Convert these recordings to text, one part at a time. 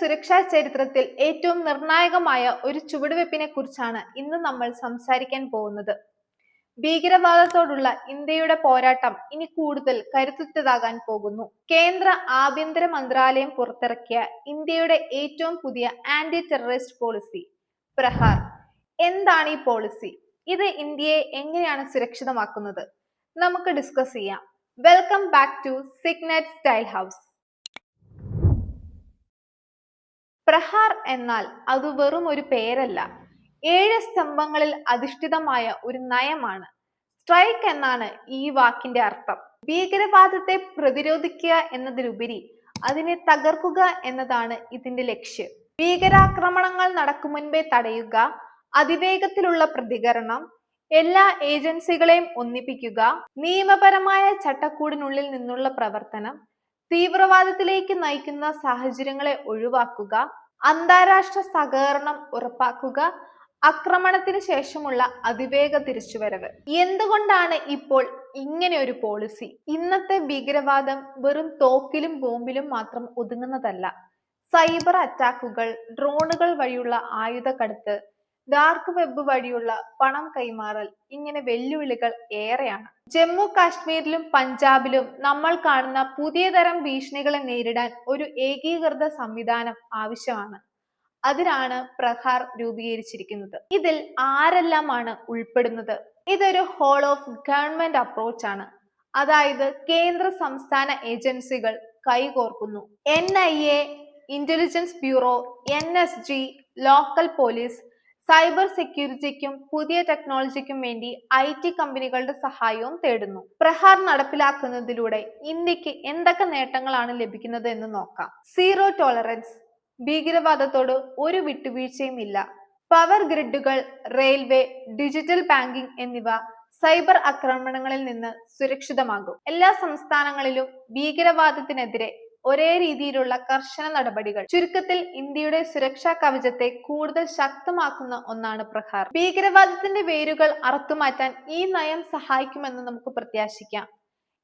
സുരക്ഷാ ചരിത്രത്തിൽ ഏറ്റവും നിർണായകമായ ഒരു ചുവടുവെപ്പിനെ കുറിച്ചാണ് ഇന്ന് നമ്മൾ സംസാരിക്കാൻ പോകുന്നത്. ഭീകരവാദത്തോടുള്ള ഇന്ത്യയുടെ പോരാട്ടം ഇനി കൂടുതൽ കരുത്തുറ്റതാകാൻ പോകുന്നു. കേന്ദ്ര ആഭ്യന്തര മന്ത്രാലയം പുറത്തിറക്കിയ ഇന്ത്യയുടെ ഏറ്റവും പുതിയ ആന്റി ടെററിസ്റ്റ് പോളിസി പ്രഹാർ. എന്താണ് ഈ പോളിസി? ഇത് ഇന്ത്യയെ എങ്ങനെയാണ് സുരക്ഷിതമാക്കുന്നത്? നമുക്ക് ഡിസ്കസ് ചെയ്യാം. Welcome back to Signet Style House. Prahaar എന്നാൽ അത് വെറും ഒരു പേരല്ല, 7 സ്തംഭങ്ങളിൽ അധിഷ്ഠിതമായ ഒരു നയമാണ്. സ്ട്രൈക്ക് എന്നാണ് ഈ വാക്കിന്റെ അർത്ഥം. ഭീകരവാദത്തെ പ്രതിരോധിക്കുക എന്നതിലുപരി അതിനെ തകർക്കുക എന്നതാണ് ഇതിന്റെ ലക്ഷ്യം. ഭീകരാക്രമണങ്ങൾ നടക്കും മുൻപേ തടയുക, അതിവേഗത്തിലുള്ള പ്രതികരണം, എല്ലാ ഏജൻസികളെയും ഒന്നിപ്പിക്കുക, നിയമപരമായ ചട്ടക്കൂടിനുള്ളിൽ നിന്നുള്ള പ്രവർത്തനം, തീവ്രവാദത്തിലേക്ക് നയിക്കുന്ന സാഹചര്യങ്ങളെ ഒഴിവാക്കുക, അന്താരാഷ്ട്ര സഹകരണം ഉറപ്പാക്കുക, ആക്രമണത്തിന് ശേഷമുള്ള അതിവേഗ തിരിച്ചുവരവ്. എന്തുകൊണ്ടാണ് ഇപ്പോൾ ഇങ്ങനെ ഒരു പോളിസി? ഇന്നത്തെ ഭീകരവാദം വെറും തോക്കിലും ബോംബിലും മാത്രം ഒതുങ്ങുന്നതല്ല. സൈബർ അറ്റാക്കുകൾ, ഡ്രോണുകൾ വഴിയുള്ള ആയുധക്കടത്ത്, ഡാർക്ക് വെബ് വഴിയുള്ള പണം കൈമാറൽ, ഇങ്ങനെ വെല്ലുവിളികൾ ഏറെയാണ്. ജമ്മു കാശ്മീരിലും പഞ്ചാബിലും നമ്മൾ കാണുന്ന പുതിയ തരം ഭീഷണികളെ നേരിടാൻ ഒരു ഏകീകൃത സംവിധാനം ആവശ്യമാണ്. അതിനാണ് പ്രഹാർ രൂപീകരിച്ചിരിക്കുന്നത്. ഇതിൽ ആരെല്ലാമാണ് ഉൾപ്പെടുന്നത്? ഇതൊരു ഹോൾ ഓഫ് ഗവൺമെന്റ് അപ്രോച്ച് ആണ്. അതായത് കേന്ദ്ര സംസ്ഥാന ഏജൻസികൾ കൈകോർക്കുന്നു. NIA, intelligence bureau, NSG, local police, cyber സെക്യൂരിറ്റിക്കും പുതിയ ടെക്നോളജിക്കും വേണ്ടി IT കമ്പനികളുടെ സഹായവും തേടുന്നു. പ്രഹാർ നടപ്പിലാക്കുന്നതിലൂടെ ഇന്ത്യക്ക് എന്തൊക്കെ നേട്ടങ്ങളാണ് ലഭിക്കുന്നത് എന്ന് നോക്കാം. സീറോ ടോളറൻസ്, ഭീകരവാദത്തോട് ഒരു വിട്ടുവീഴ്ചയും ഇല്ല. പവർ ഗ്രിഡുകൾ, റെയിൽവേ, ഡിജിറ്റൽ ബാങ്കിംഗ് എന്നിവ സൈബർ ആക്രമണങ്ങളിൽ നിന്ന് സുരക്ഷിതമാകും. എല്ലാ സംസ്ഥാനങ്ങളിലും ഭീകരവാദത്തിനെതിരെ ഒരേ രീതിയിലുള്ള കർശന നടപടികൾ. ചുരുക്കത്തിൽ ഇന്ത്യയുടെ സുരക്ഷാ കവചത്തെ കൂടുതൽ ശക്തമാക്കുന്ന ഒന്നാണ് പ്രഹാർ. ഭീകരവാദത്തിന്റെ വേരുകൾ അറുത്തുമാറ്റാൻ ഈ നയം സഹായിക്കുമെന്ന് നമുക്ക് പ്രത്യാശിക്കാം.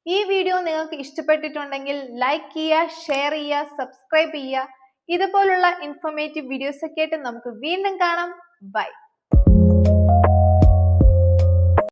ഈ വീഡിയോ നിങ്ങൾക്ക് ഇഷ്ടപ്പെട്ടിട്ടുണ്ടെങ്കിൽ ലൈക്ക് ചെയ്യുക, ഷെയർ ചെയ്യുക, സബ്സ്ക്രൈബ് ചെയ്യുക. ഇതുപോലുള്ള ഇൻഫോർമേറ്റീവ് വീഡിയോസ് ഒക്കെ ആയിട്ട് നമുക്ക് വീണ്ടും കാണാം. ബൈ.